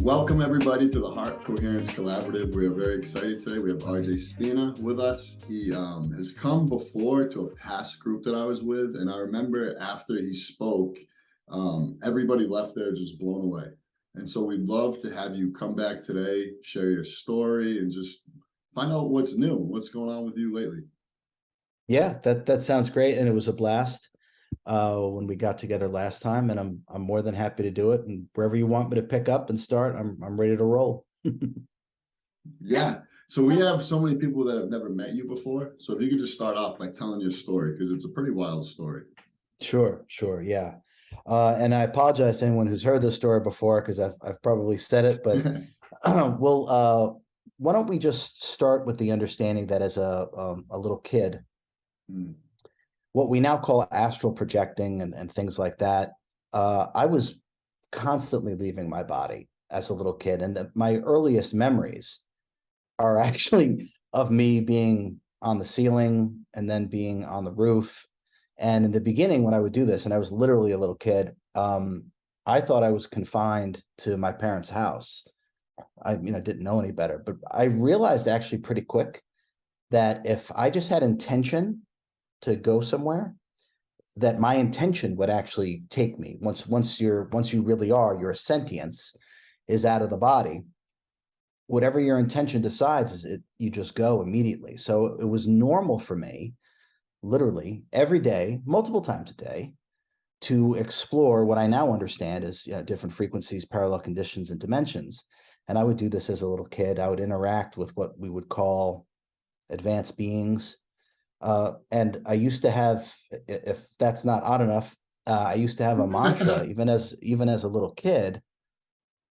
Welcome everybody to the Heart Coherence Collaborative. We are very excited today. We have RJ Spina with us. He has come before to a past group that I was with, and I remember after he spoke, everybody left there just blown away. And so we'd love to have you come back today, share your story, and just find out what's new, what's going on with you lately. Yeah, that sounds great, and it was a blast when we got together last time, and I'm more than happy to do it. And wherever you want me to pick up and start, I'm ready to roll. Yeah. So we have so many people that have never met you before. So if you could just start off by telling your story, because it's a pretty wild story. Sure, yeah. And I apologize to anyone who's heard this story before, because I've probably said it, but why don't we just start with the understanding that as a little kid, what we now call astral projecting and things like that, I was constantly leaving my body as a little kid. And my earliest memories are actually of me being on the ceiling and then being on the roof. And in the beginning, when I would do this, and I was literally a little kid, I thought I was confined to my parents' house. I didn't know any better, but I realized actually pretty quick that if I just had intention to go somewhere, that my intention would actually take me. Once you really are, your sentience is out of the body. Whatever your intention decides, you just go immediately. So it was normal for me, literally every day, multiple times a day, to explore what I now understand as different frequencies, parallel conditions, and dimensions. And I would do this as a little kid. I would interact with what we would call advanced beings. And I used to have, if that's not odd enough, I used to have a mantra, even as a little kid.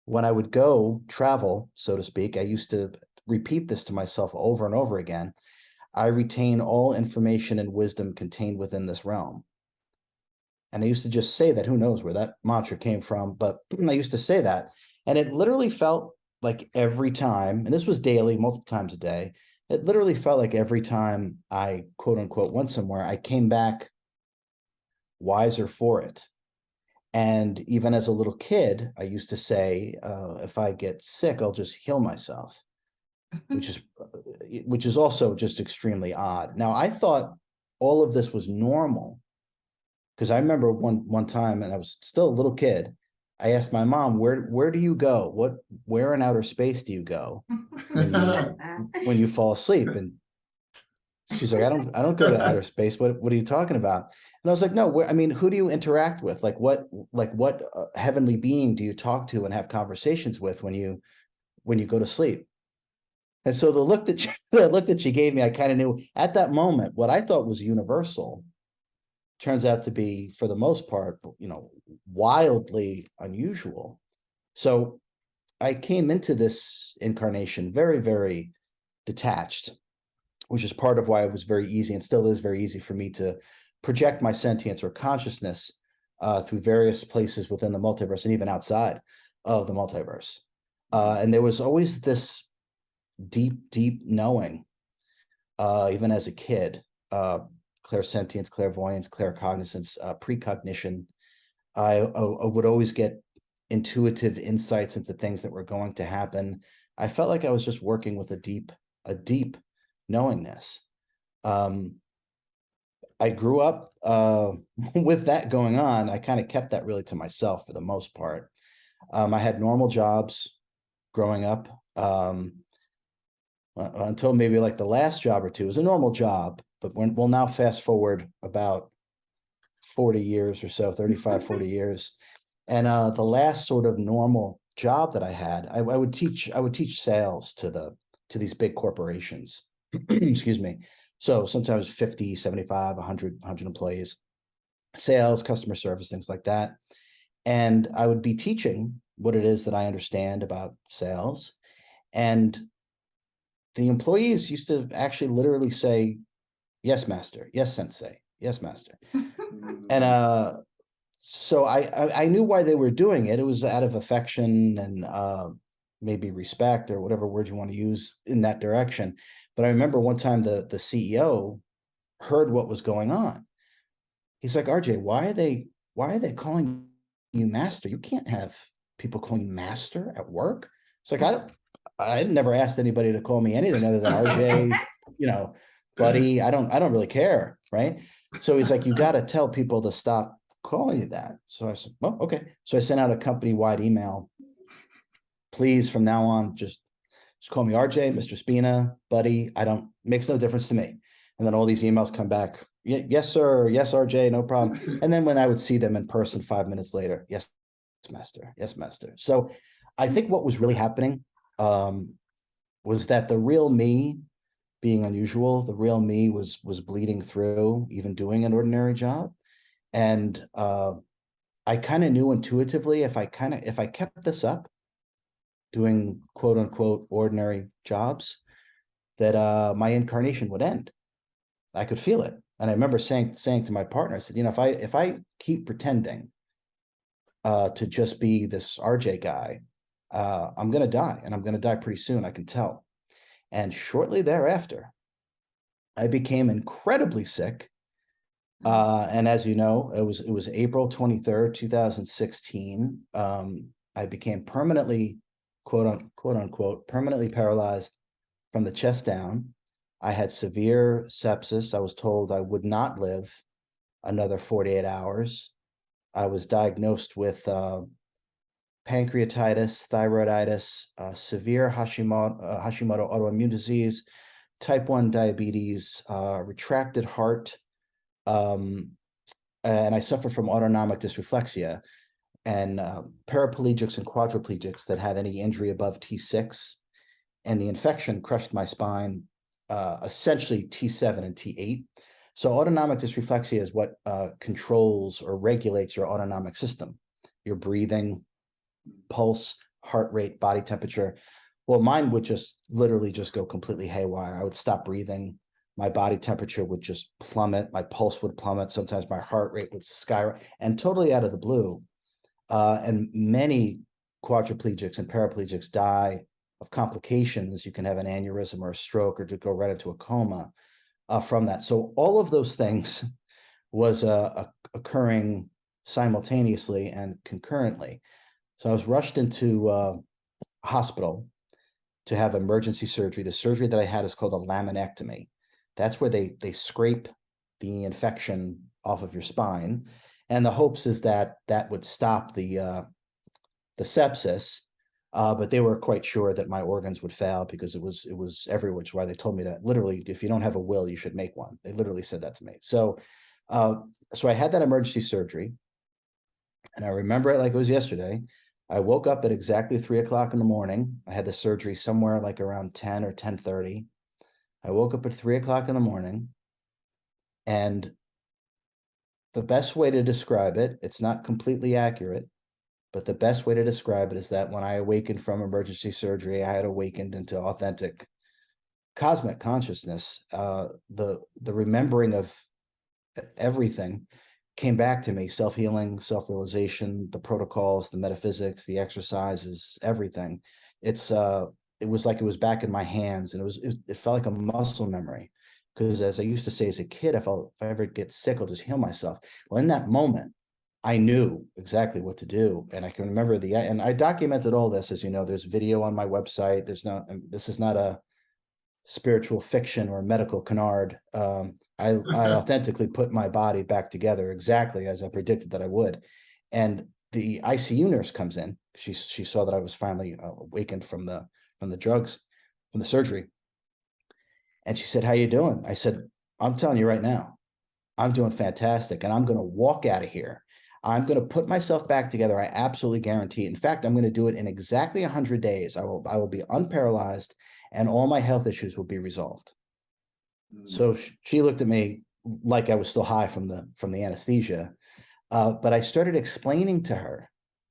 When I would go travel, so to speak, I used to repeat this to myself over and over again. I retain all information and wisdom contained within this realm. And I used to just say that. Who knows where that mantra came from, but I used to say that. And it literally felt like every time, and this was daily, multiple times a day, it literally felt like every time I, quote unquote, went somewhere, I came back wiser for it. And even as a little kid, I used to say, if I get sick, I'll just heal myself, which is also just extremely odd. Now, I thought all of this was normal, because I remember one time, and I was still a little kid, I asked my mom, where do you go? Where in outer space do you go when you fall asleep? And she's like, I don't go to outer space. What are you talking about? And I was like, no, who do you interact with? Like what heavenly being do you talk to and have conversations with when you go to sleep? And so the look that she gave me, I kind of knew at that moment what I thought was universal turns out to be, for the most part, wildly unusual. So I came into this incarnation very, very detached, which is part of why it was very easy, and still is very easy, for me to project my sentience or consciousness through various places within the multiverse and even outside of the multiverse. And there was always this deep, deep knowing, even as a kid, clairsentience, clairvoyance, claircognizance, precognition. I would always get intuitive insights into things that were going to happen. I felt like I was just working with a deep knowingness. I grew up with that going on. I kind of kept that really to myself for the most part. I had normal jobs growing up until maybe like the last job or two. It was a normal job, but we'll now fast forward about 40 years or so, 35, 40 years. And the last sort of normal job that I had, I would teach sales to these big corporations. Excuse me. So sometimes 50, 75, 100 employees, sales, customer service, things like that. And I would be teaching what it is that I understand about sales. And the employees used to actually literally say, yes, master. Yes, sensei. Yes, master. And so I knew why they were doing it. It was out of affection and maybe respect, or whatever word you want to use in that direction. But I remember one time the CEO heard what was going on. He's like, RJ, why are they calling you master? You can't have people calling me master at work. It's like, I never asked anybody to call me anything other than RJ, buddy. I don't really care. Right. So he's like, you got to tell people to stop calling you that. So I said, oh, okay. So I sent out a company-wide email. Please, from now on, just call me RJ, Mr. Spina, buddy. Makes no difference to me. And then all these emails come back. Yes, sir. Yes, RJ, no problem. And then when I would see them in person 5 minutes later, yes, master. Yes, master. So I think what was really happening was that the real me, being unusual, the real me was bleeding through, even doing an ordinary job. And I kind of knew intuitively if I kept this up, doing quote unquote ordinary jobs, that my incarnation would end. I could feel it. And I remember saying to my partner, I said, if I keep pretending to just be this RJ guy, I'm going to die, and I'm going to die pretty soon. I can tell. And shortly thereafter, I became incredibly sick. And as you know, it was April 23rd, 2016. I became permanently, quote unquote, permanently paralyzed from the chest down. I had severe sepsis. I was told I would not live another 48 hours. I was diagnosed with pancreatitis, thyroiditis, severe Hashimoto autoimmune disease, type 1 diabetes, retracted heart, and I suffer from autonomic dysreflexia. And paraplegics and quadriplegics that have any injury above T6, and the infection crushed my spine, essentially T7 and T8. So autonomic dysreflexia is what controls or regulates your autonomic system, your breathing, pulse, heart rate, body temperature. Well, mine would just literally just go completely haywire. I would stop breathing. My body temperature would just plummet. My pulse would plummet. Sometimes my heart rate would skyrocket, and totally out of the blue. And many quadriplegics and paraplegics die of complications. You can have an aneurysm or a stroke, or to go right into a coma from that. So all of those things was occurring simultaneously and concurrently. So I was rushed into a hospital to have emergency surgery. The surgery that I had is called a laminectomy. That's where they scrape the infection off of your spine. And the hopes is that would stop the sepsis, but they were quite sure that my organs would fail because it was everywhere, which is why they told me that literally, if you don't have a will, you should make one. They literally said that to me. So I had that emergency surgery, and I remember it like it was yesterday. I woke up at exactly 3 o'clock in the morning. I had the surgery somewhere like around 10 or 10:30. I woke up at 3 o'clock in the morning, and the best way to describe it, it's not completely accurate, but the best way to describe it is that when I awakened from emergency surgery, I had awakened into authentic cosmic consciousness. The remembering of everything came back to me: self-healing, self-realization, the protocols, the metaphysics, the exercises, everything. It was like it was back in my hands, and it felt like a muscle memory. Because as I used to say as a kid, if I ever get sick, I'll just heal myself. Well, in that moment, I knew exactly what to do. And I can remember and I documented all this. As you know, there's video on my website. This is not a spiritual fiction or medical canard. I authentically put my body back together exactly as I predicted that I would. And the ICU nurse comes in. She saw that I was finally awakened from the drugs, from the surgery. And she said, "How you doing?" I said, "I'm telling you right now, I'm doing fantastic, and I'm going to walk out of here. I'm going to put myself back together. I absolutely guarantee it. In fact, I'm going to do it in exactly 100 days. I will be unparalyzed, and all my health issues will be resolved." So she looked at me like I was still high from the anesthesia. But I started explaining to her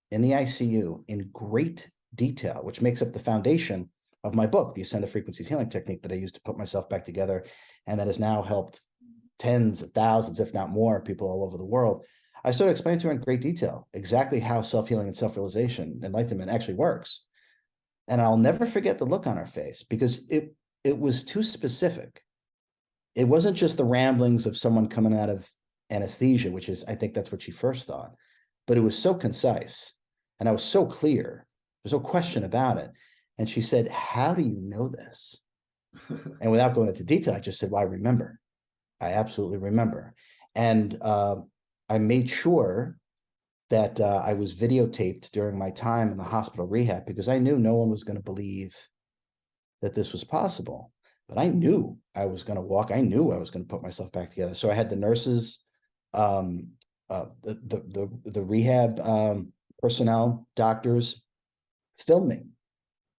in the ICU in great detail, which makes up the foundation of my book, The Ascended Frequencies Healing Technique, that I used to put myself back together, and that has now helped tens of thousands, if not more, people all over the world. I started explaining to her in great detail exactly how self-healing and self-realization, enlightenment, actually works. And I'll never forget the look on her face, because it was too specific. It wasn't just the ramblings of someone coming out of anesthesia, which is, I think that's what she first thought, but it was so concise. And I was so clear. There's no question about it. And she said, how do you know this? And without going into detail, I just said, well, I remember. I absolutely remember. And I made sure that I was videotaped during my time in the hospital rehab, because I knew no one was going to believe that this was possible. But I knew I was going to walk. I knew I was going to put myself back together. So I had the nurses, the rehab personnel, doctors filming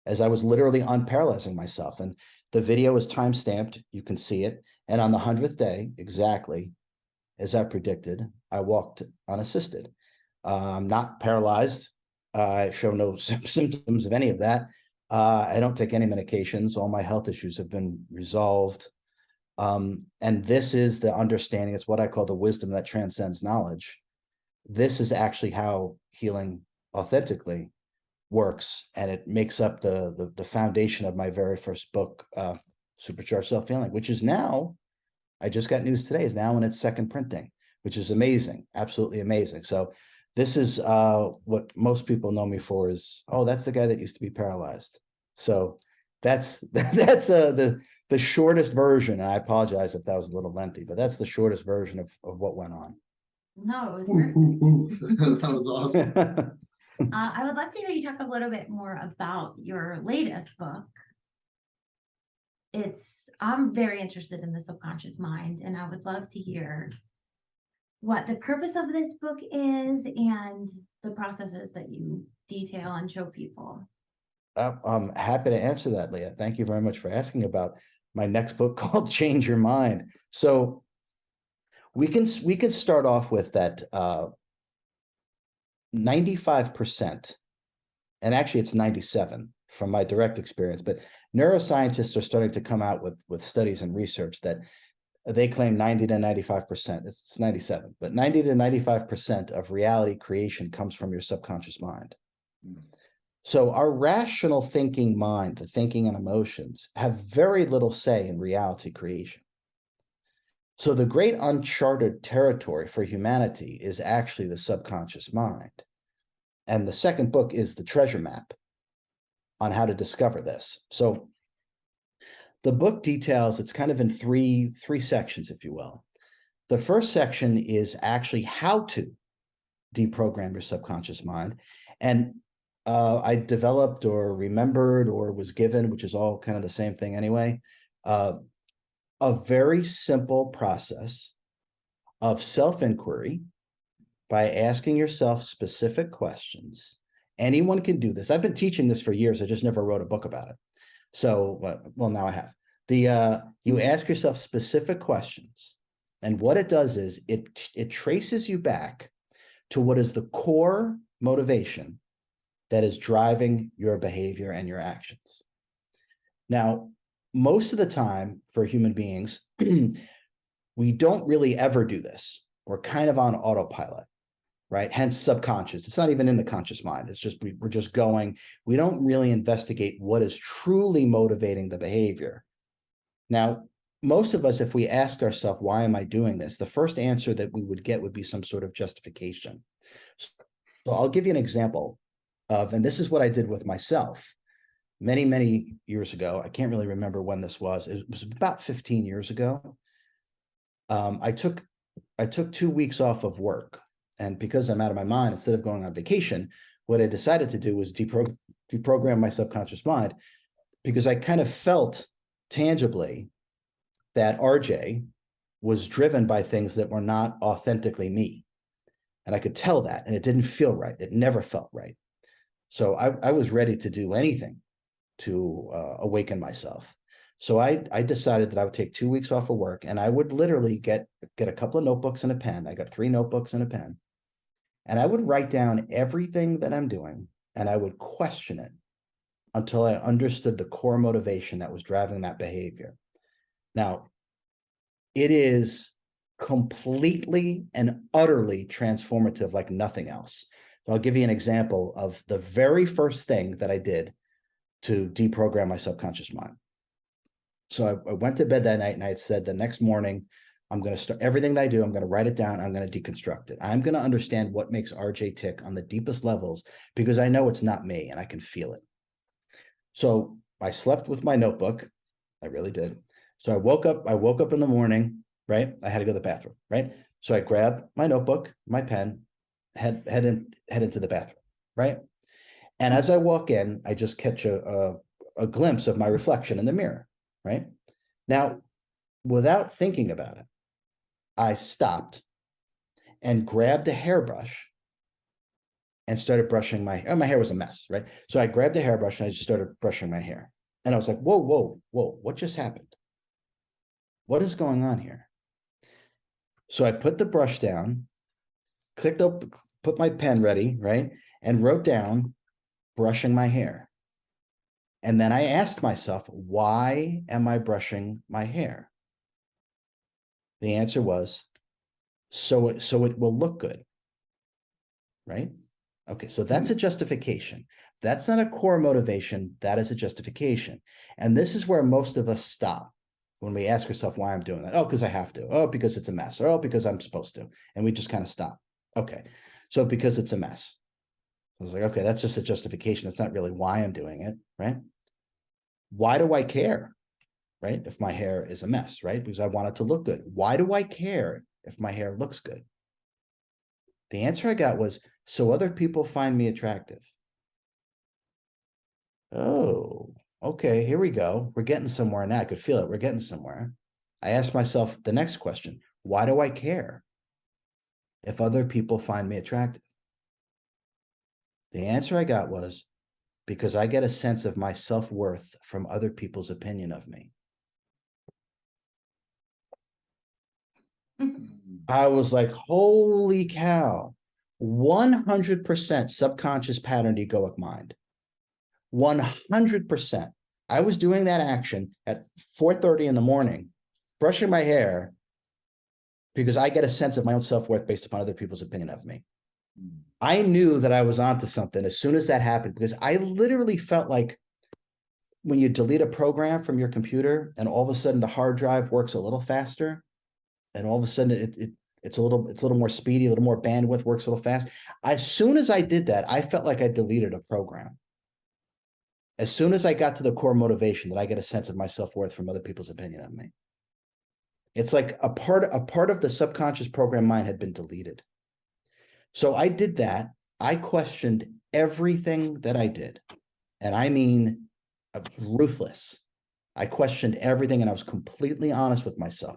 as I was literally unparalyzing myself. And the video is time-stamped. You can see it. And on the 100th day, exactly as I predicted, I walked unassisted. I'm not paralyzed. I show no symptoms of any of that. I don't take any medications. All my health issues have been resolved. And this is the understanding. It's what I call the wisdom that transcends knowledge. This is actually how healing authentically works. And it makes up the foundation of my very first book, Supercharged Self-Healing, which is now, I just got news today, is now in its second printing, which is amazing, absolutely amazing. So this is what most people know me for is, oh, that's the guy that used to be paralyzed. So that's the shortest version. And I apologize if that was a little lengthy, but that's the shortest version of what went on. No, it was perfect. That was awesome. I would love to hear you talk a little bit more about your latest book. I'm very interested in the subconscious mind, and I would love to hear what the purpose of this book is and the processes that you detail and show people. I'm happy to answer that, Leah. Thank you very much for asking about my next book called Change Your Mind. So we can start off with that 95%, and actually it's 97 from my direct experience, but neuroscientists are starting to come out with studies and research that they claim 90 to 95%, it's 97, but 90 to 95% of reality creation comes from your subconscious mind. So our rational thinking mind, the thinking and emotions, have very little say in reality creation. So the great uncharted territory for humanity is actually the subconscious mind. And the second book is the treasure map on how to discover this. So the book details, it's kind of in three sections, if you will. The first section is actually how to deprogram your subconscious mind. And I developed or remembered or was given, which is all kind of the same thing anyway, a very simple process of self-inquiry by asking yourself specific questions. Anyone can do this. I've been teaching this for years. I just never wrote a book about it. So, well, now I have. You ask yourself specific questions, and what it does is it traces you back to what is the core motivation that is driving your behavior and your actions. Now, most of the time for human beings, we don't really ever do this. We're kind of on autopilot, right? Hence subconscious. It's not even in the conscious mind. It's just, we're just going, we don't really investigate what is truly motivating the behavior. Now, most of us, if we ask ourselves, why am I doing this? The first answer that we would get would be some sort of justification. So I'll give you an example of, and this is what I did with myself many, many years ago. I can't really remember when this was. It was about 15 years ago. I took 2 weeks off of work. And because I'm out of my mind, instead of going on vacation, what I decided to do was deprogram my subconscious mind, because I kind of felt tangibly that RJ was driven by things that were not authentically me. And I could tell that, and it didn't feel right. It never felt right. So I was ready to do anything to awaken myself. So I decided that I would take 2 weeks off of work, and I would literally get a couple of notebooks and a pen. I got 3 notebooks and a pen. And I would write down everything that I'm doing, and I would question it until I understood the core motivation that was driving that behavior. Now, it is completely and utterly transformative like nothing else. So I'll give you an example of the very first thing that I did to deprogram my subconscious mind. So I went to bed that night, and I had said the next morning I'm going to start everything that I do. I'm going to write it down. I'm going to deconstruct it. I'm going to understand what makes RJ tick on the deepest levels, because I know it's not me and I can feel it. So I slept with my notebook. I really did. So I woke up in the morning, right? I had to go to the bathroom, right? So I grabbed my notebook, my pen, head into the bathroom, right? And as I walk in, I just catch a glimpse of my reflection in the mirror, right? Now, without thinking about it, I stopped and grabbed a hairbrush and started brushing my hair was a mess, right? So I grabbed a hairbrush and I just started brushing my hair. And I was like, whoa, whoa, whoa, what just happened? What is going on here? So I put the brush down, clicked up, put my pen ready, right? And wrote down brushing my hair. And then I asked myself, why am I brushing my hair? The answer was, so it will look good, right? Okay, so that's a justification. That's not a core motivation. That is a justification. And this is where most of us stop when we ask ourselves why I'm doing that. Oh, because I have to. Oh, because it's a mess. Or, oh, because I'm supposed to. And we just kind of stop. Okay, so because it's a mess. I was like, okay, that's just a justification. That's not really why I'm doing it, right? Why do I care, right? If my hair is a mess, right? Because I want it to look good. Why do I care if my hair looks good? The answer I got was, so other people find me attractive. Oh, okay, here we go. We're getting somewhere now. I could feel it. We're getting somewhere. I asked myself the next question. Why do I care if other people find me attractive? The answer I got was, because I get a sense of my self-worth from other people's opinion of me. I was like, holy cow, 100% subconscious pattern egoic mind. 100%. I was doing that action at 4:30 in the morning, brushing my hair, because I get a sense of my own self-worth based upon other people's opinion of me. I knew that I was onto something as soon as that happened, because I literally felt like when you delete a program from your computer and all of a sudden the hard drive works a little faster, and all of a sudden it's a little more speedy, a little more bandwidth, works a little fast. As soon as I did that, I felt like I deleted a program. As soon as I got to the core motivation that I get a sense of my self-worth from other people's opinion of me. It's like a part of the subconscious program mind had been deleted. So I did that. I questioned everything that I did. And I mean, ruthless. I questioned everything and I was completely honest with myself.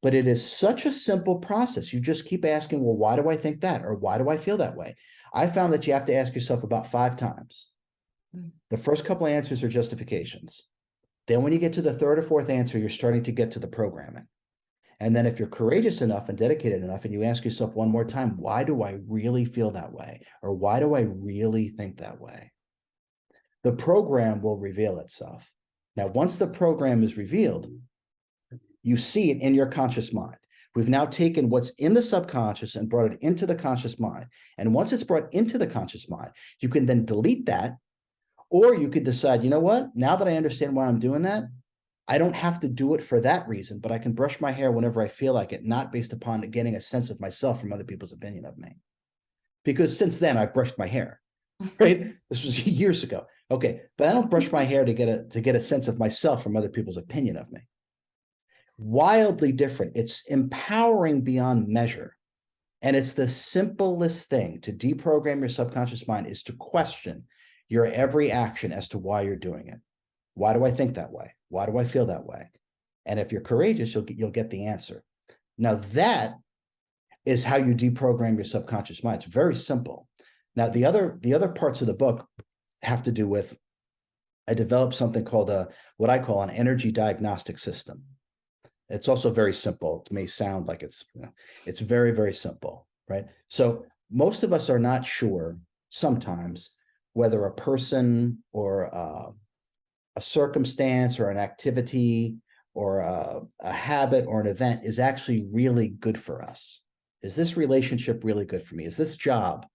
But it is such a simple process. You just keep asking, well, why do I think that? Or why do I feel that way? I found that you have to ask yourself about 5 times. The first couple of answers are justifications. Then when you get to the 3rd or 4th answer, you're starting to get to the programming. And then if you're courageous enough and dedicated enough, and you ask yourself one more time, why do I really feel that way? Or why do I really think that way? The program will reveal itself. Now, once the program is revealed, you see it in your conscious mind. We've now taken what's in the subconscious and brought it into the conscious mind. And once it's brought into the conscious mind, you can then delete that. Or you could decide, you know what? Now that I understand why I'm doing that, I don't have to do it for that reason, but I can brush my hair whenever I feel like it, not based upon getting a sense of myself from other people's opinion of me. Because since then, I've brushed my hair, right? This was years ago. Okay, but I don't brush my hair to get a sense of myself from other people's opinion of me. Wildly different. It's empowering beyond measure. And it's the simplest thing to deprogram your subconscious mind, is to question your every action as to why you're doing it. Why do I think that way? Why do I feel that way? And if you're courageous, you'll get the answer. Now that is how you deprogram your subconscious mind. It's very simple. Now the other parts of the book have to do with, I developed something called what I call an energy diagnostic system. It's also very simple. It may sound like it's very, very simple, right? So most of us are not sure sometimes whether a person or a circumstance or an activity or a habit or an event is actually really good for us. Is this relationship really good for me? Is this job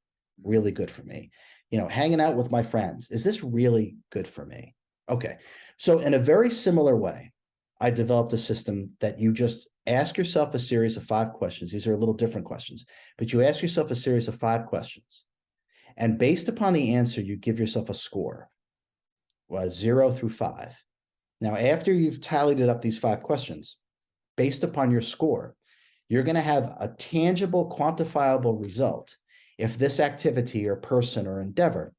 really good for me? Hanging out with my friends, is this really good for me? Okay, so in a very similar way, I developed a system that you just ask yourself a series of 5 questions. These are a little different questions, but you ask yourself a series of 5 questions. And based upon the answer, you give yourself a score, 0 through 5. Now, after you've tallied it up, these 5 questions, based upon your score, you're going to have a tangible, quantifiable result if this activity or person or endeavor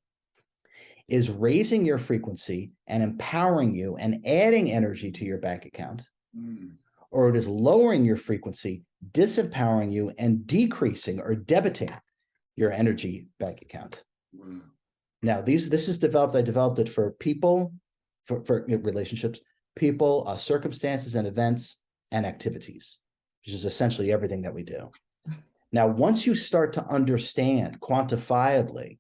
is raising your frequency and empowering you and adding energy to your bank account, or it is lowering your frequency, disempowering you, and decreasing or debiting your energy bank account. Now, this is developed. I developed it for people, for relationships, people, circumstances and events, and activities, which is essentially everything that we do. Now, once you start to understand quantifiably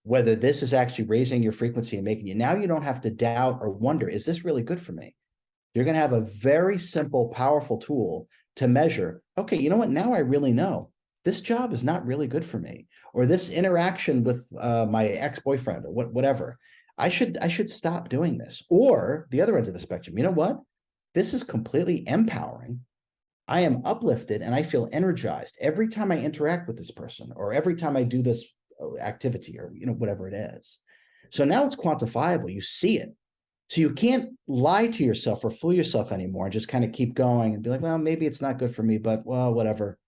whether this is actually raising your frequency and making you, now you don't have to doubt or wonder, is this really good for me? You're going to have a very simple, powerful tool to measure, okay, you know what? Now I really know this job is not really good for me, or this interaction with my ex-boyfriend or whatever. I should stop doing this. Or the other end of the spectrum, you know what? This is completely empowering. I am uplifted and I feel energized every time I interact with this person, or every time I do this activity, or whatever it is. So now it's quantifiable. You see it. So you can't lie to yourself or fool yourself anymore and just kind of keep going and be like, well, maybe it's not good for me, but well, whatever.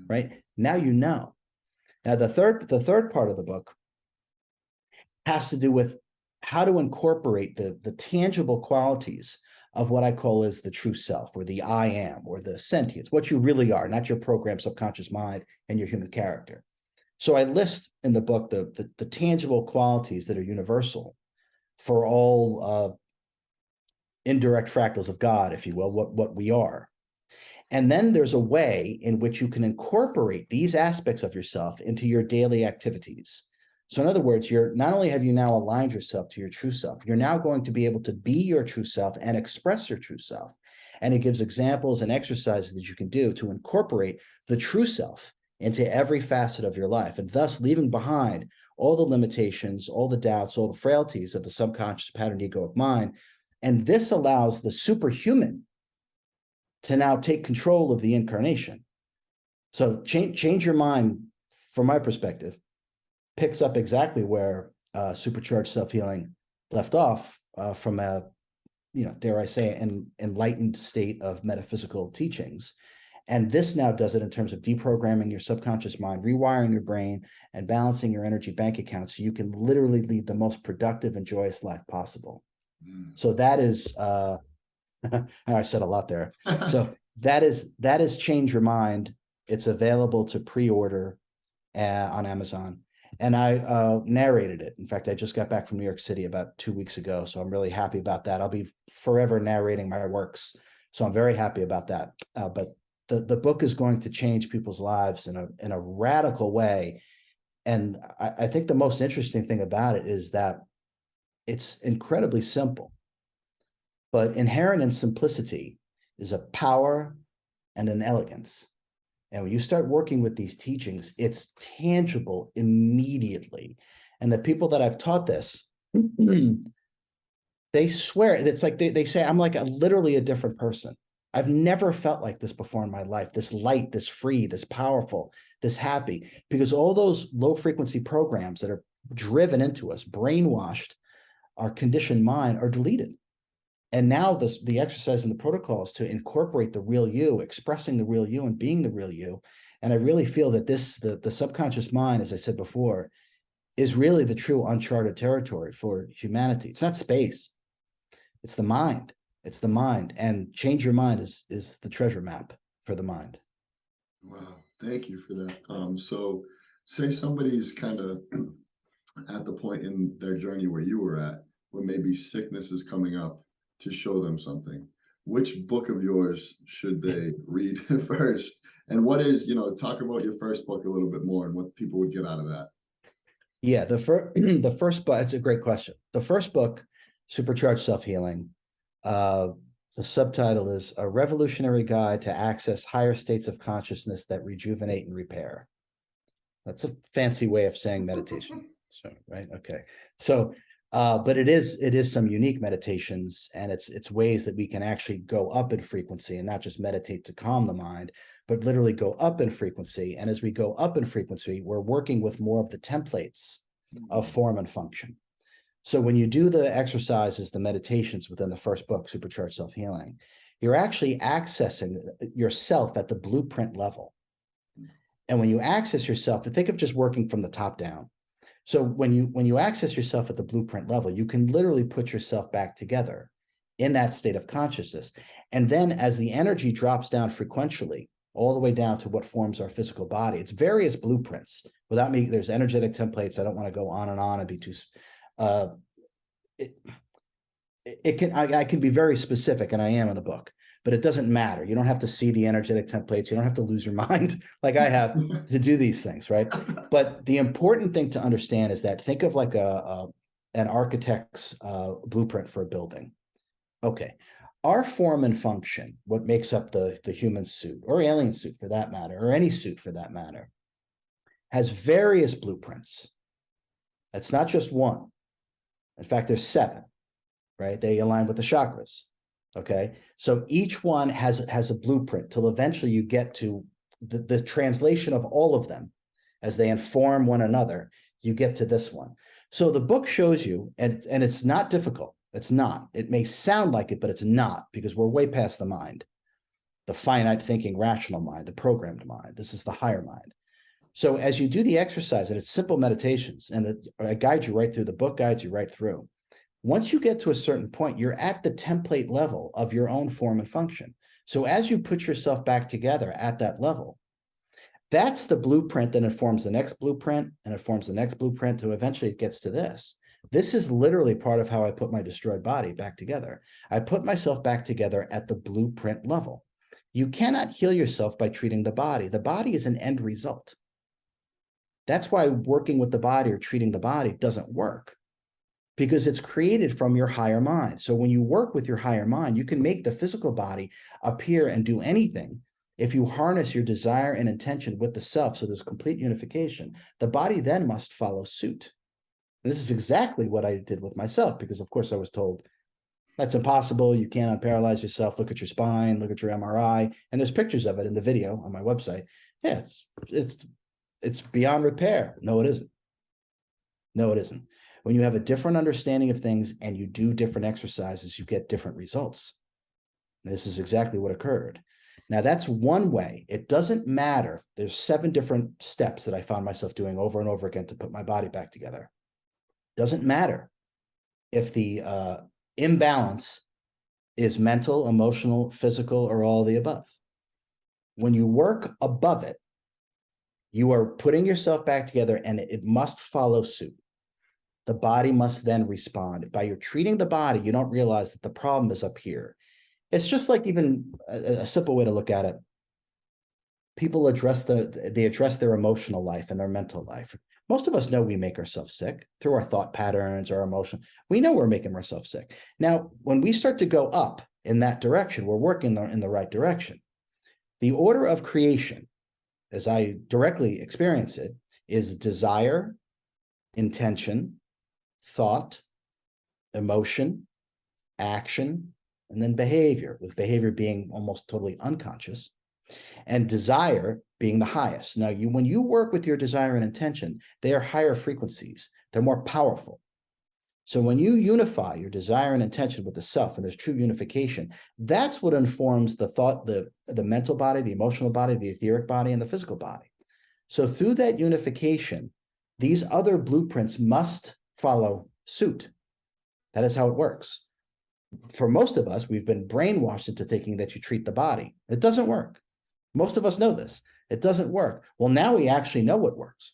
Right? Now you know. Now the third part of the book has to do with how to incorporate the tangible qualities of what I call as the true self, or the I am, or the sentience, what you really are, not your programmed subconscious mind and your human character. So I list in the book the tangible qualities that are universal for all indirect fractals of God, if you will, what we are. And then there's a way in which you can incorporate these aspects of yourself into your daily activities. So in other words, not only have you now aligned yourself to your true self, you're now going to be able to be your true self and express your true self. And it gives examples and exercises that you can do to incorporate the true self into every facet of your life, and thus leaving behind all the limitations, all the doubts, all the frailties of the subconscious pattern egoic mind. And this allows the superhuman to now take control of the incarnation. So change your mind, from my perspective, picks up exactly where supercharged self-healing left off from a, dare I say, an enlightened state of metaphysical teachings. And this now does it in terms of deprogramming your subconscious mind, rewiring your brain, and balancing your energy bank account so you can literally lead the most productive and joyous life possible. So that is, I said a lot there. So that is Change Your Mind. It's available to pre-order on Amazon. And I narrated it. In fact, I just got back from New York City about 2 weeks ago, so I'm really happy about that. I'll be forever narrating my works, so I'm very happy about that. But the book is going to change people's lives in a radical way. And I think the most interesting thing about it is that it's incredibly simple, but inherent in simplicity is a power and an elegance. And when you start working with these teachings, it's tangible immediately. And the people that I've taught this, they swear, it's like they say, I'm like literally a different person. I've never felt like this before in my life, this light, this free, this powerful, this happy, because all those low frequency programs that are driven into us, brainwashed, our conditioned mind are deleted. And now the exercise and the protocols to incorporate the real you, expressing the real you and being the real you. And I really feel that the subconscious mind, as I said before, is really the true uncharted territory for humanity. It's not space. It's the mind. It's the mind. And Change Your Mind is the treasure map for the mind. Wow. Thank you for that. So say somebody's kind of at the point in their journey where you were at, where maybe sickness is coming up to show them something. Which book of yours should they read first? And what is, talk about your first book a little bit more and what people would get out of that. Yeah, the first book, it's a great question. The first book, Supercharged Self-Healing, the subtitle is A Revolutionary Guide to Access Higher States of Consciousness That Rejuvenate and Repair. That's a fancy way of saying meditation. So, right? Okay. So But it is some unique meditations, and it's ways that we can actually go up in frequency and not just meditate to calm the mind, but literally go up in frequency. And as we go up in frequency, we're working with more of the templates of form and function. So when you do the exercises, the meditations within the first book, Supercharged Self-Healing, you're actually accessing yourself at the blueprint level. And when you access yourself, think of just working from the top down. So when you access yourself at the blueprint level, you can literally put yourself back together in that state of consciousness. And then as the energy drops down frequentially, all the way down to what forms our physical body, it's various blueprints. Without me, there's energetic templates. I don't want to go on and be too I can be very specific, and I am in the book, but it doesn't matter. You don't have to see the energetic templates. You don't have to lose your mind like I have to do these things, right? But the important thing to understand is that think of like an architect's blueprint for a building. Okay, our form and function, what makes up the human suit or alien suit for that matter, or any suit for that matter, has various blueprints. It's not just one. In fact, there's 7, right? They align with the chakras. Okay, so each one has a blueprint till eventually you get to the translation of all of them as they inform one another. You get to this one. So the book shows you, and it's not difficult. It's not. It may sound like it, but it's not, because we're way past the mind, the finite thinking, rational mind, the programmed mind. This is the higher mind. So as you do the exercise, and it's simple meditations, and I guide you right through, the book guides you right through. Once you get to a certain point, you're at the template level of your own form and function. So as you put yourself back together at that level, that's the blueprint that informs the next blueprint, and it forms the next blueprint, to eventually it gets to this. This is literally part of how I put my destroyed body back together. I put myself back together at the blueprint level. You cannot heal yourself by treating the body. The body is an end result. That's why working with the body or treating the body doesn't work, because it's created from your higher mind. So when you work with your higher mind, you can make the physical body appear and do anything if you harness your desire and intention with the self. So there's complete unification. The body then must follow suit. And this is exactly what I did with myself, because of course I was told, that's impossible. You can't unparalyze yourself. Look at your spine, look at your MRI. And there's pictures of it in the video on my website. Yeah, it's beyond repair. No, it isn't. No, it isn't. When you have a different understanding of things and you do different exercises, you get different results. And this is exactly what occurred. Now, that's one way. It doesn't matter. There's 7 different steps that I found myself doing over and over again to put my body back together. Doesn't matter if the imbalance is mental, emotional, physical, or all of the above. When you work above it, you are putting yourself back together, and it must follow suit. The body must then respond. By your treating the body, you don't realize that the problem is up here. It's just like even a simple way to look at it. People address their emotional life and their mental life. Most of us know we make ourselves sick through our thought patterns, our emotion. We know we're making ourselves sick. Now, when we start to go up in that direction, we're working in the right direction. The order of creation, as I directly experience it, is desire, intention, thought, emotion, action, and then behavior, with behavior being almost totally unconscious, and desire being the highest. Now, when you work with your desire and intention, they are higher frequencies. They're more powerful. So when you unify your desire and intention with the self, and there's true unification, that's what informs the thought, the mental body, the emotional body, the etheric body, and the physical body. So through that unification, these other blueprints must follow suit. That is how it works. For most of us, we've been brainwashed into thinking that you treat the body. It doesn't work. Most of us know this. It doesn't work. Well, now we actually know what works.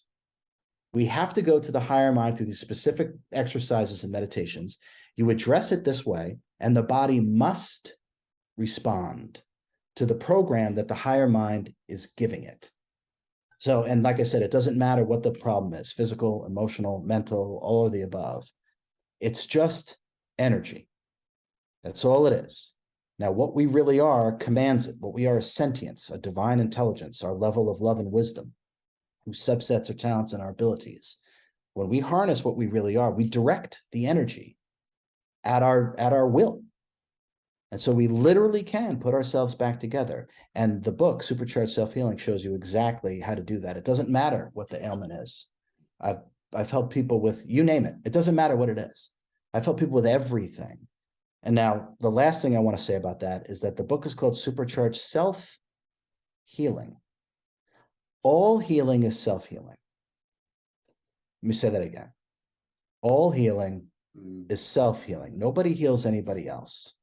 We have to go to the higher mind through these specific exercises and meditations. You address it this way, and the body must respond to the program that the higher mind is giving it. So, and like I said, it doesn't matter what the problem is, physical, emotional, mental, all of the above. It's just energy. That's all it is. Now, what we really are commands it. What we are is sentience, a divine intelligence, our level of love and wisdom, whose subsets are talents and our abilities. When we harness what we really are, we direct the energy at our will. And so we literally can put ourselves back together. And the book, Supercharged Self-Healing, shows you exactly how to do that. It doesn't matter what the ailment is. I've helped people with, you name it. It doesn't matter what it is. I've helped people with everything. And now the last thing I want to say about that is that the book is called Supercharged Self-Healing. All healing is self-healing. Let me say that again. All healing is self-healing. Nobody heals anybody else.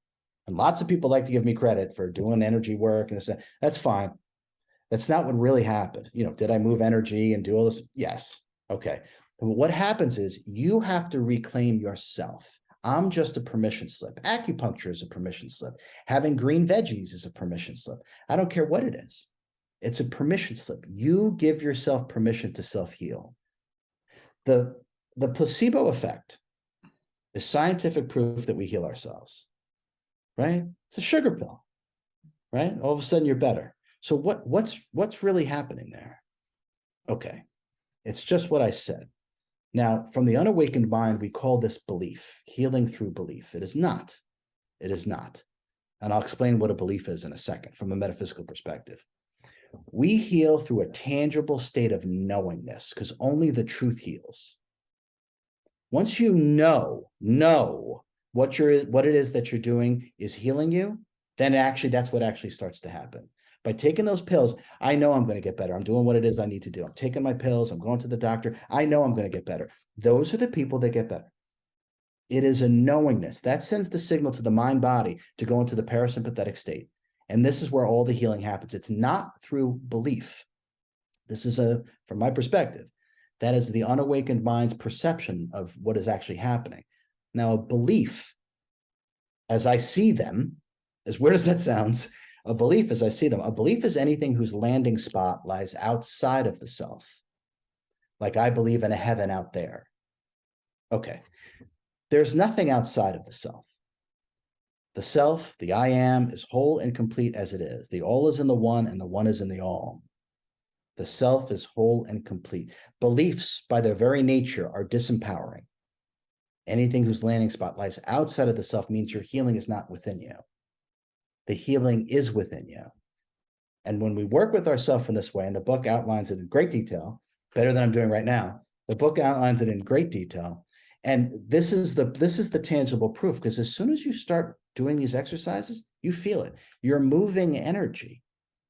And lots of people like to give me credit for doing energy work and this. That's fine. That's not what really happened. You know, did I move energy and do all this? Yes. Okay. But what happens is you have to reclaim yourself. I'm just a permission slip. Acupuncture is a permission slip. Having green veggies is a permission slip. I don't care what it is. It's a permission slip. You give yourself permission to self-heal. The placebo effect is scientific proof that we heal ourselves, right? It's a sugar pill, right? All of a sudden you're better. So what's really happening there? Okay, it's just what I said. Now, from the unawakened mind, we call this belief, healing through belief. It is not. It is not. And I'll explain what a belief is in a second from a metaphysical perspective. We heal through a tangible state of knowingness because only the truth heals. Once you know what it is that you're doing is healing you, then that's what actually starts to happen. By taking those pills, I know I'm going to get better. I'm doing what it is I need to do. I'm taking my pills. I'm going to the doctor. I know I'm going to get better. Those are the people that get better. It is a knowingness. That sends the signal to the mind body to go into the parasympathetic state. And this is where all the healing happens. It's not through belief. This is from my perspective, that is the unawakened mind's perception of what is actually happening. Now, a belief, as I see them, as weird as that sounds, a belief as I see them, a belief is anything whose landing spot lies outside of the self. Like I believe in a heaven out there. Okay. There's nothing outside of the self. The self, the I am, is whole and complete as it is. The all is in the one and the one is in the all. The self is whole and complete. Beliefs, by their very nature, are disempowering. Anything whose landing spot lies outside of the self means your healing is not within you. The healing is within you. And when we work with ourselves in this way, and the book outlines it in great detail, better than I'm doing right now, the book outlines it in great detail. And this is the tangible proof, because as soon as you start doing these exercises, you feel it. You're moving energy.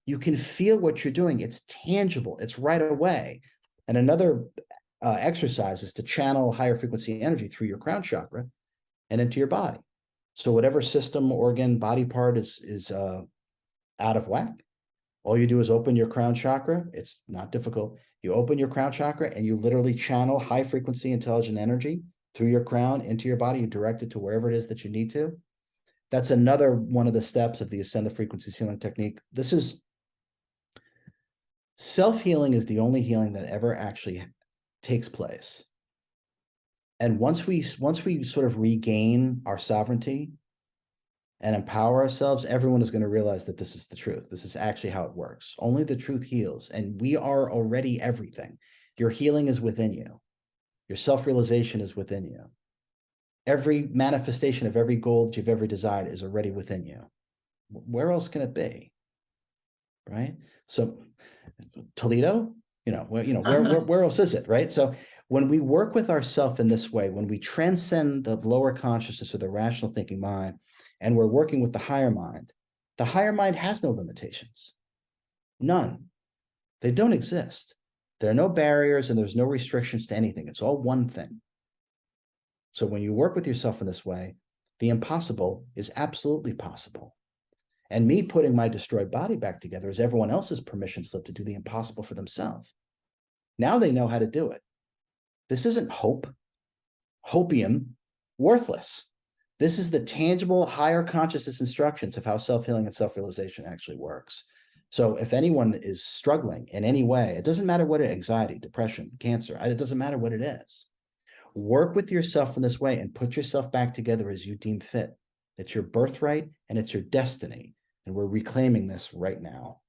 You can feel what you're doing. It's tangible. It's right away. And another exercise is to channel higher frequency energy through your crown chakra and into your body. So whatever system, organ, body part is out of whack, all you do is open your crown chakra. It's not difficult. You open your crown chakra and you literally channel high frequency intelligent energy through your crown into your body. You direct it to wherever it is that you need to. That's another one of the steps of the Ascend the Frequencies healing technique. This is self-healing is the only healing that ever actually takes place. And once we sort of regain our sovereignty and empower ourselves, everyone is going to realize that this is the truth. This is actually how it works. Only the truth heals, and we are already everything. Your healing is within you. Your self-realization is within you. Every manifestation of every goal that you've ever desired is already within you. Where else can it be? Right? So Toledo, where else is it? Right? So when we work with ourselves in this way, when we transcend the lower consciousness or the rational thinking mind, and we're working with the higher mind has no limitations. None. They don't exist. There are no barriers and there's no restrictions to anything. It's all one thing. So when you work with yourself in this way, the impossible is absolutely possible. And me putting my destroyed body back together is everyone else's permission slip to do the impossible for themselves. Now they know how to do it. This isn't hopium, worthless. This is the tangible higher consciousness instructions of how self-healing and self-realization actually works. So if anyone is struggling in any way, it doesn't matter what it is, anxiety, depression, cancer, it doesn't matter what it is. Work with yourself in this way and put yourself back together as you deem fit. It's your birthright and it's your destiny. And we're reclaiming this right now.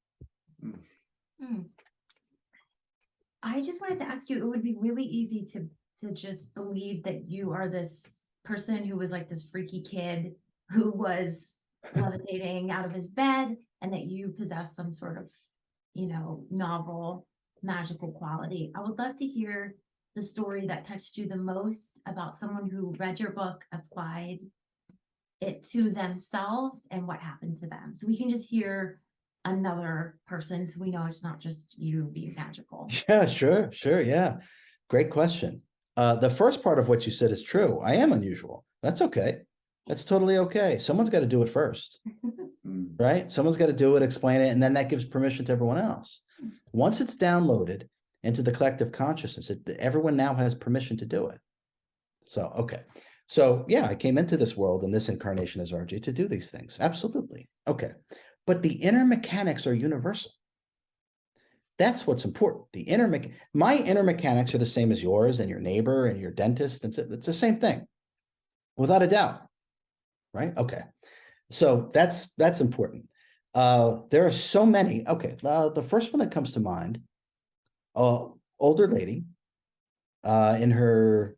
I just wanted to ask you, it would be really easy to to just believe that you are this person who was like this freaky kid who was levitating out of his bed, and that you possess some sort of, novel magical quality. I would love to hear the story that touched you the most about someone who read your book, applied it to themselves, and what happened to them. So we can just hear another person, so we know it's not just you being magical. Yeah, sure. Yeah. Great question. The first part of what you said is true. I am unusual. That's okay. That's totally okay. Someone's got to do it first, right? Someone's got to do it, explain it, and then that gives permission to everyone else. Once it's downloaded into the collective consciousness, everyone now has permission to do it. So, okay. So yeah, I came into this world in this incarnation as RJ to do these things. Absolutely. Okay. But the inner mechanics are universal. That's what's important. My inner mechanics are the same as yours and your neighbor and your dentist. It's the same thing, without a doubt. Right? Okay. So that's important. There are so many. Okay. The first one that comes to mind, older lady, in her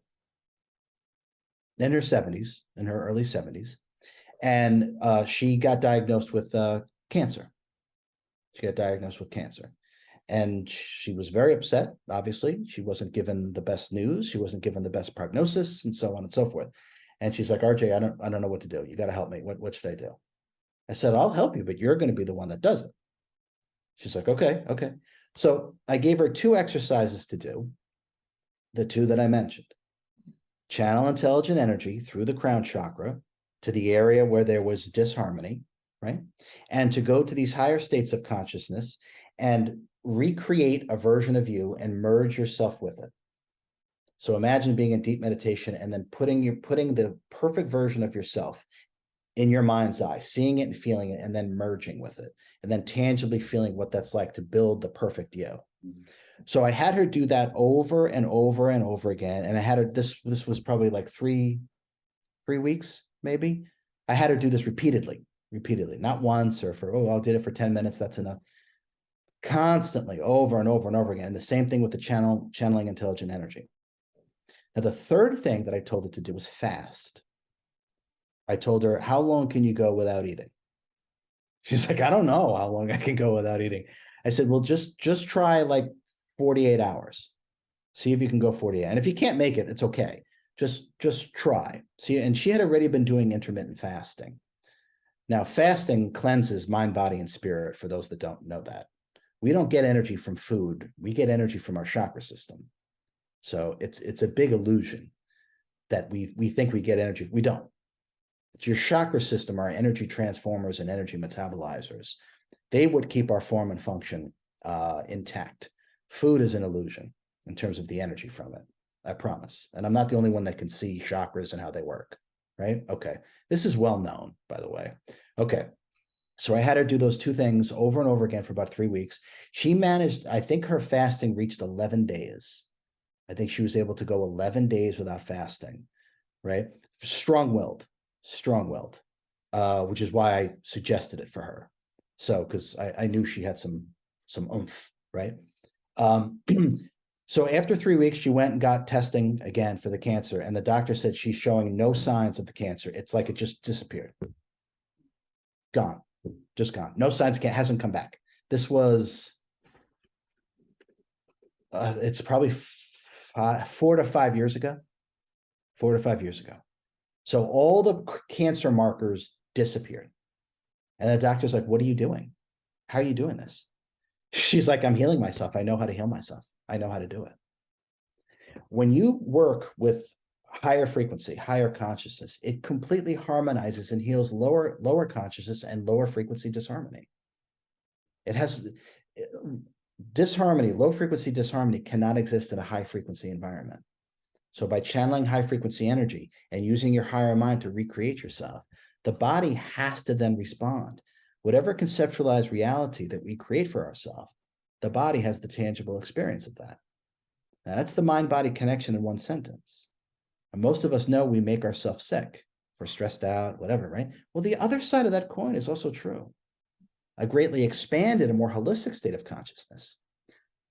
70s, in her early 70s, and she got diagnosed with cancer. She got diagnosed with cancer. And she was very upset, obviously. She wasn't given the best news. She wasn't given the best prognosis, and so on and so forth. And she's like, RJ, I don't know what to do. You got to help me. What should I do? I said, I'll help you, but you're going to be the one that does it. She's like, okay. So I gave her 2 exercises to do, the 2 that I mentioned. Channel intelligent energy through the crown chakra to the area where there was disharmony, right? And to go to these higher states of consciousness and recreate a version of you and merge yourself with it. So imagine being in deep meditation and then putting the perfect version of yourself in your mind's eye, seeing it and feeling it, and then merging with it, and then tangibly feeling what that's like to build the perfect you. So I had her do that over and over and over again. And I had her, this was probably like three weeks, maybe. I had her do this repeatedly, not once or I did it for 10 minutes. That's enough. Constantly, over and over and over again. And the same thing with the channeling intelligent energy. Now, the third thing that I told her to do was fast. I told her, how long can you go without eating? She's like, I don't know how long I can go without eating. I said, well, just try like 48 hours. See if you can go 48. And if you can't make it, it's okay. Just try. See, and she had already been doing intermittent fasting. Now, fasting cleanses mind, body, and spirit, for those that don't know that. We don't get energy from food. We get energy from our chakra system. So it's a big illusion that we think we get energy. We don't. It's your chakra system, our energy transformers and energy metabolizers. They would keep our form and function intact. Food is an illusion in terms of the energy from it. I promise. And I'm not the only one that can see chakras and how they work, right? Okay. This is well known, by the way. Okay. So I had her do those 2 things over and over again for about 3 weeks. She managed, I think her fasting reached 11 days. I think she was able to go 11 days without fasting, right? Strong-willed, which is why I suggested it for her. So, because I knew she had some oomph, right? So after 3 weeks, she went and got testing again for the cancer. And the doctor said she's showing no signs of the cancer. It's like it just disappeared. Gone. Just gone. No signs. Hasn't come back. This was, it's probably 4 to 5 years ago. 4 to 5 years ago. So all the cancer markers disappeared. And the doctor's like, what are you doing? How are you doing this? She's like, I'm healing myself. I know how to heal myself. I know how to do it. When you work with higher frequency, higher consciousness, it completely harmonizes and heals lower consciousness and lower frequency disharmony. It has disharmony, low frequency disharmony cannot exist in a high frequency environment. So by channeling high frequency energy and using your higher mind to recreate yourself, the body has to then respond. Whatever conceptualized reality that we create for ourselves, the body has the tangible experience of that. Now, that's the mind-body connection in one sentence. And most of us know we make ourselves sick. If we're stressed out, whatever, right? Well, the other side of that coin is also true. A greatly expanded and more holistic state of consciousness.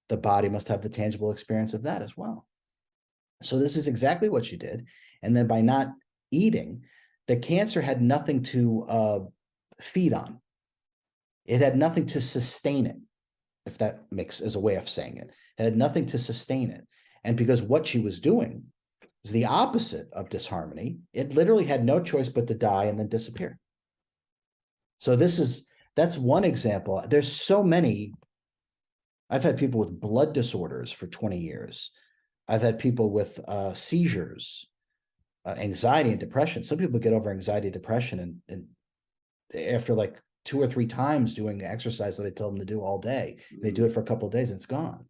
The body must have the tangible experience of that as well. So this is exactly what she did. And then by not eating, the cancer had nothing to feed on. It had nothing to sustain it, if that makes as a way of saying it. It had nothing to sustain it. And because what she was doing is the opposite of disharmony, it literally had no choice but to die and then disappear. So that's one example. There's so many. I've had people with blood disorders for 20 years. I've had people with seizures, anxiety and depression. Some people get over anxiety and depression and after like 2 or 3 times doing the exercise that I tell them to do all day. They do it for a couple of days and it's gone.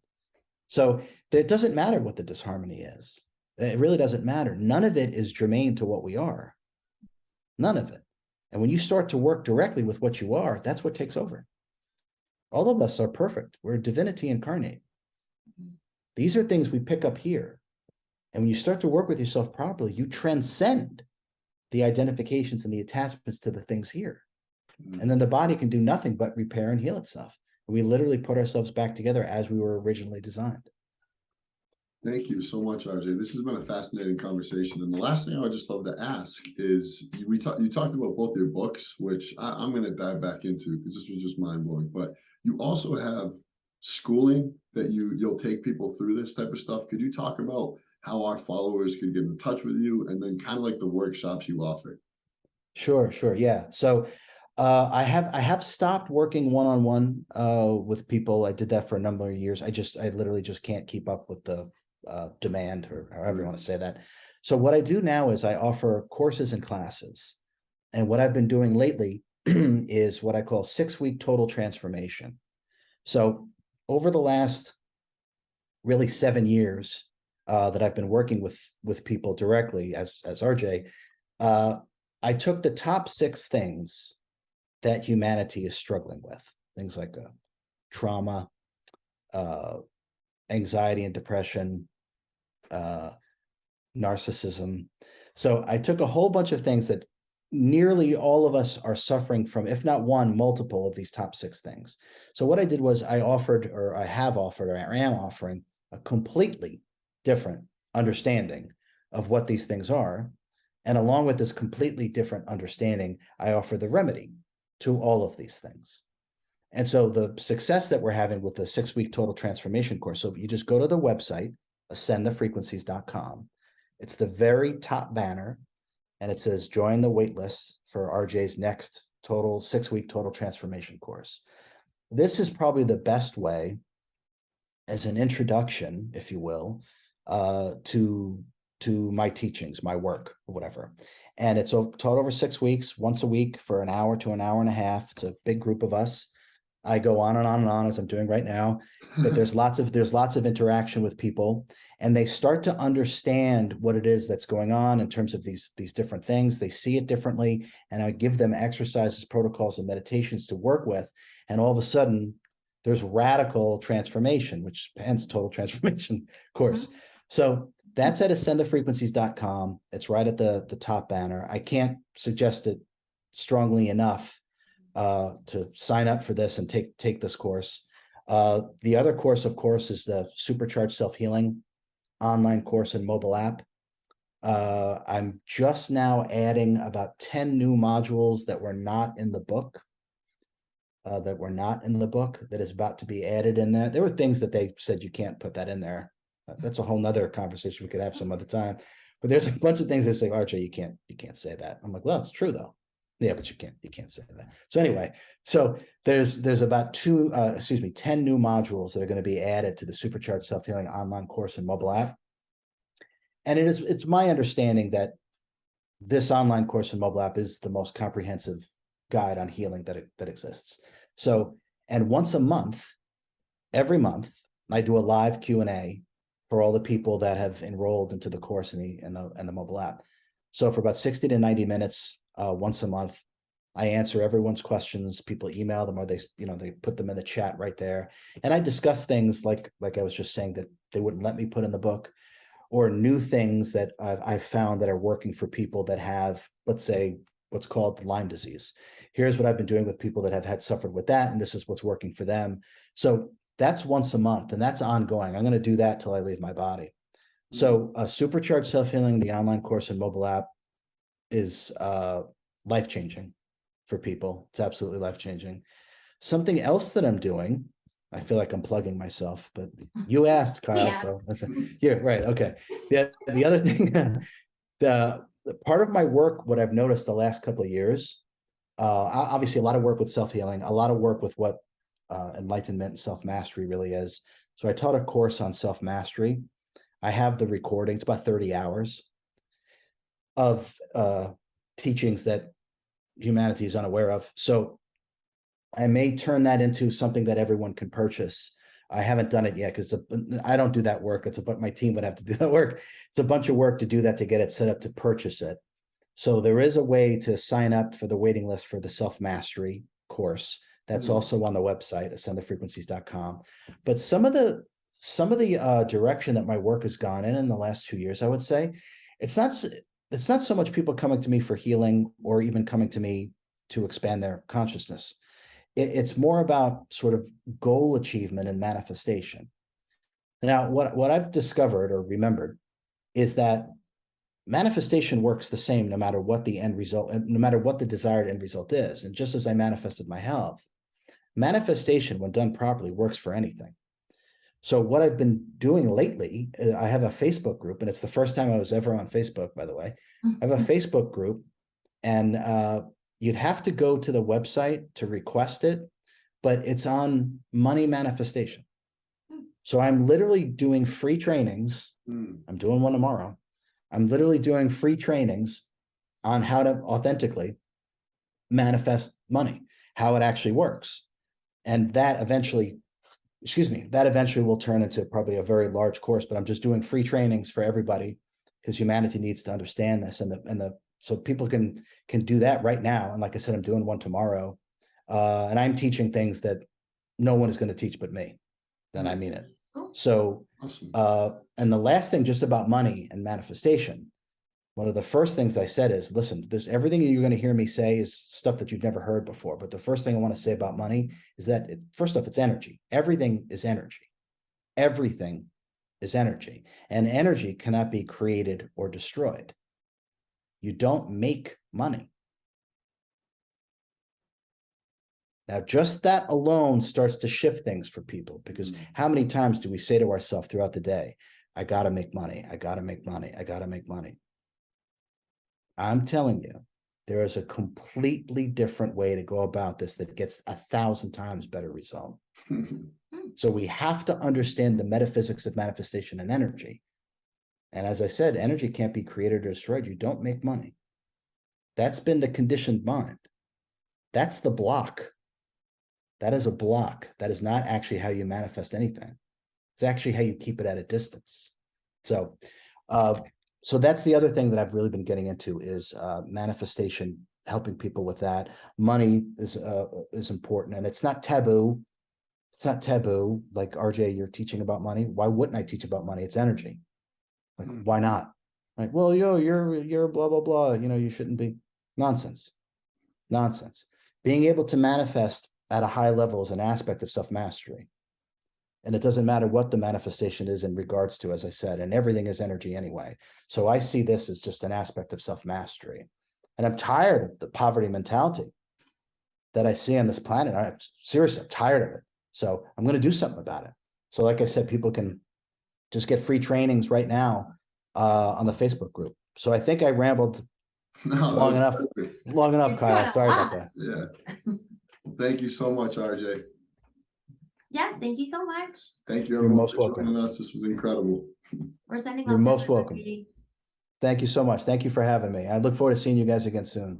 So it doesn't matter what the disharmony is. It really doesn't matter. None of it is germane to what we are. None of it. And when you start to work directly with what you are, that's what takes over. All of us are perfect. We're divinity incarnate. These are things we pick up here. And when you start to work with yourself properly, you transcend the identifications and the attachments to the things here. And then the body can do nothing but repair and heal itself. We literally put ourselves back together as we were originally designed. Thank you so much, RJ. This has been a fascinating conversation. And the last thing I would just love to ask is, you talked about both your books, which I'm going to dive back into because this was just mind blowing. But you also have schooling that you'll take people through this type of stuff. Could you talk about how our followers could get in touch with you, and then kind of like the workshops you offer? Sure. Yeah. So I have stopped working one-on-one with people. I did that for a number of years. I literally just can't keep up with the demand, or however you want to say that. So what I do now is I offer courses and classes. And what I've been doing lately is what I call 6-week total transformation. So over the last really 7 years that I've been working with people directly as RJ, I took the top 6 things that humanity is struggling with, things like trauma, anxiety and depression, narcissism. So I took a whole bunch of things that nearly all of us are suffering from, if not one, multiple of these top 6 things. So what I did was I am offering a completely different understanding of what these things are. And along with this completely different understanding, I offer the remedy to all of these things. And so the success that we're having with the 6-week total transformation course, so you just go to the website, ascendthefrequencies.com. It's the very top banner, and it says join the waitlist for RJ's next 6-week total transformation course. This is probably the best way as an introduction, if you will, to my teachings, my work, or whatever. And it's taught over 6 weeks, once a week for an hour to an hour and a half. It's a big group of us. I go on and on and on, as I'm doing right now, but there's lots of interaction with people, and they start to understand what it is that's going on in terms of these different things. They see it differently, and I give them exercises, protocols, and meditations to work with. And all of a sudden there's radical transformation, which hence total transformation course. Mm-hmm. So that's at ascendthefrequencies.com. It's right at the top banner. I can't suggest it strongly enough to sign up for this and take this course. The other course, of course, is the Supercharged Self-Healing online course and mobile app. I'm just now adding about 10 new modules that were not in the book. That is about to be added in there. There were things that they said you can't put that in there. That's a whole nother conversation we could have some other time. But there's a bunch of things that say, RJ, you can't say that. I'm like, well, it's true though. Yeah, but you can't say that. So anyway, so there's about 10 new modules that are going to be added to the Supercharged Self-Healing online course and mobile app. And it's my understanding that this online course and mobile app is the most comprehensive guide on healing that exists. So, and once a month, every month, I do a live Q&A for all the people that have enrolled into the course and the mobile app. So for about 60 to 90 minutes, once a month, I answer everyone's questions. People email them, or they put them in the chat right there. And I discuss things like I was just saying that they wouldn't let me put in the book, or new things that I've found that are working for people that have, let's say, what's called Lyme disease. Here's what I've been doing with people that have suffered with that, and this is what's working for them. So that's once a month, and that's ongoing. I'm going to do that till I leave my body. So Supercharged Self-Healing, the online course and mobile app, is life-changing for people. It's absolutely life-changing. Something else that I'm doing, I feel like I'm plugging myself, but you asked, Kyle. So yeah, right. Okay. The other thing, the part of my work, what I've noticed the last couple of years, obviously a lot of work with self-healing, a lot of work with what enlightenment and self-mastery really is. So I taught a course on self-mastery. I have the recordings, about 30 hours of teachings that humanity is unaware of. So I may turn that into something that everyone can purchase. I haven't done it yet because I don't do that work. But my team would have to do that work. It's a bunch of work to do that, to get it set up to purchase it. So there is a way to sign up for the waiting list for the self-mastery course. That's also on the website, ascendthefrequencies.com. But some of the direction that my work has gone in the last 2 years, I would say, it's not so much people coming to me for healing or even coming to me to expand their consciousness. It's more about sort of goal achievement and manifestation. Now, what I've discovered or remembered is that manifestation works the same no matter what the end result, no matter what the desired end result is. And just as I manifested my health, manifestation, when done properly, works for anything. So what I've been doing lately, I have a Facebook group, and it's the first time I was ever on Facebook, by the way. I have a Facebook group, and you'd have to go to the website to request it, but it's on money manifestation. So I'm literally doing free trainings. I'm doing one tomorrow. I'm literally doing free trainings on how to authentically manifest money, how it actually works. And that eventually will turn into probably a very large course, but I'm just doing free trainings for everybody because humanity needs to understand this, so people can do that right now. And like I said, I'm doing one tomorrow, and I'm teaching things that no one is going to teach but me. Then I mean it. So, and the last thing, just about money and manifestation, one of the first things I said is, listen, everything you're going to hear me say is stuff that you've never heard before. But the first thing I want to say about money is that, first off, it's energy. Everything is energy. Everything is energy. And energy cannot be created or destroyed. You don't make money. Now, just that alone starts to shift things for people, because how many times do we say to ourselves throughout the day, I got to make money, I got to make money, I got to make money. I'm telling you, there is a completely different way to go about this that gets 1,000 times better result. So we have to understand the metaphysics of manifestation and energy. And as I said, energy can't be created or destroyed. You don't make money. That's been the conditioned mind. That's the block. That is a block. That is not actually how you manifest anything. It's actually how you keep it at a distance. So, so that's the other thing that I've really been getting into is manifestation, helping people with that. Money is important, and it's not taboo. It's not taboo. Like RJ, you're teaching about money. Why wouldn't I teach about money? It's energy. Like, why not? Like, well, you're blah, blah, blah. You shouldn't be. Nonsense. Nonsense. Being able to manifest at a high level is an aspect of self-mastery. And it doesn't matter what the manifestation is in regards to, as I said, and everything is energy anyway. So I see this as just an aspect of self-mastery. And I'm tired of the poverty mentality that I see on this planet. I'm tired of it. So I'm going to do something about it. So like I said, people can just get free trainings right now on the Facebook group. So I think I rambled long enough, Kyle. Sorry about that. Yeah. Thank you so much, RJ. Yes, thank you so much. Thank you, everyone, most for welcome. joining us. This was incredible. We're sending You're off most everybody. welcome. Thank you so much. Thank you for having me. I look forward to seeing you guys again soon.